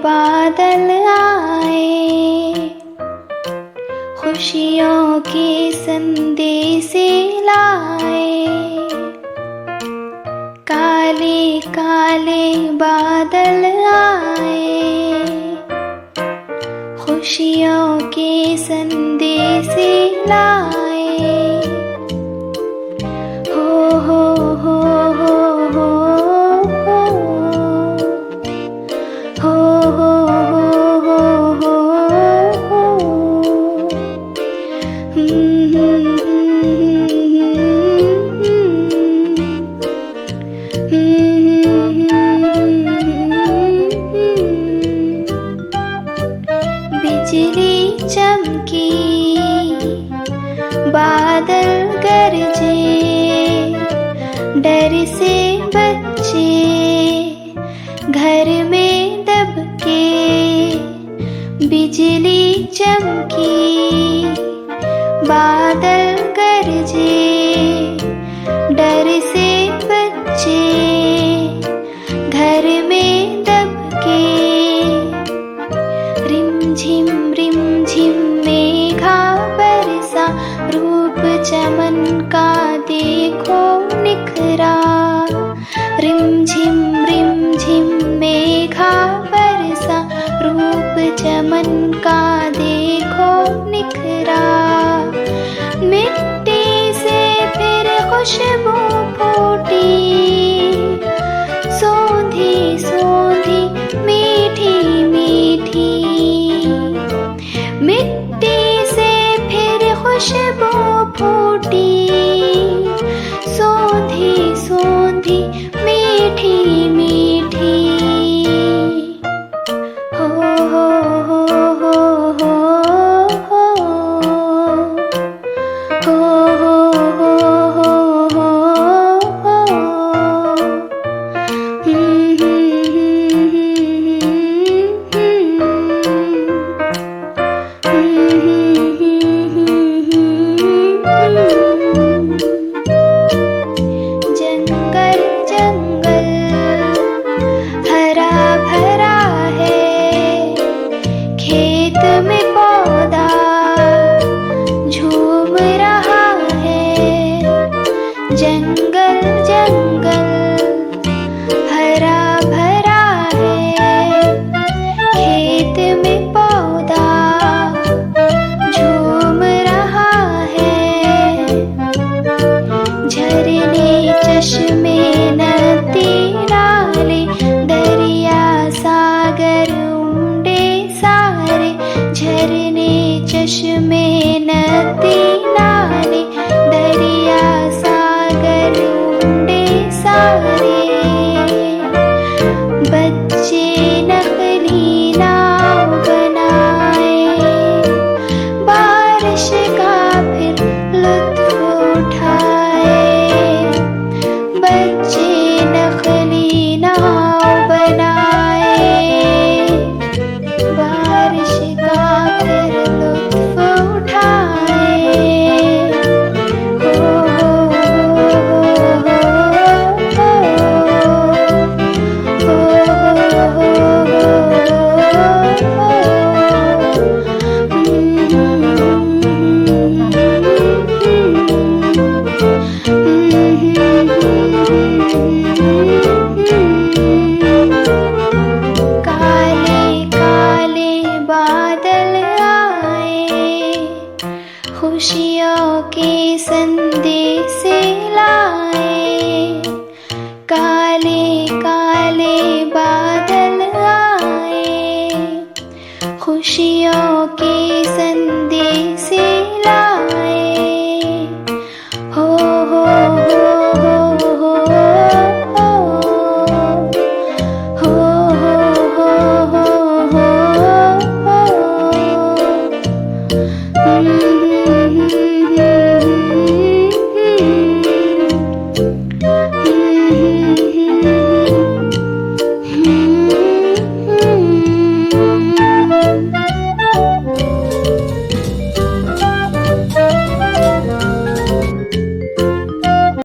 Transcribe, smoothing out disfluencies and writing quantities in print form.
बादल आए, खुशियों के संदेशे लाए। काले काले बादल आए, खुशियों के संदेशे लाए। हो हो हो हो हो हो हो हो हो हो बिजली चमकी, बादल गरजे, डर से बच्चे घर में दबके। बिजली चमकी, बादल गरजे, डर से बच्चे घर में दबके। रिमझिम मेघा बरसा, रूप चमन का देखो निखरा। रिमझिम मेघा बरसा, रूप चमन का देखो निखरा। मिट्टी से फिर खुशबू फूटी, सोंधी सोंधी मीठी मीठी। मिट्टी से फिर खुशबू फूटी, सोंधी सोंधी मीठी मीठी। हो हो हो हो हो हो हो हो हो हो जंगल जंगल हरा भरा है, खेत में पौधा झूम रहा है। जंगल जंगल हरा भरा है, खेत में पौधा झूम रहा है। झरने चश्मे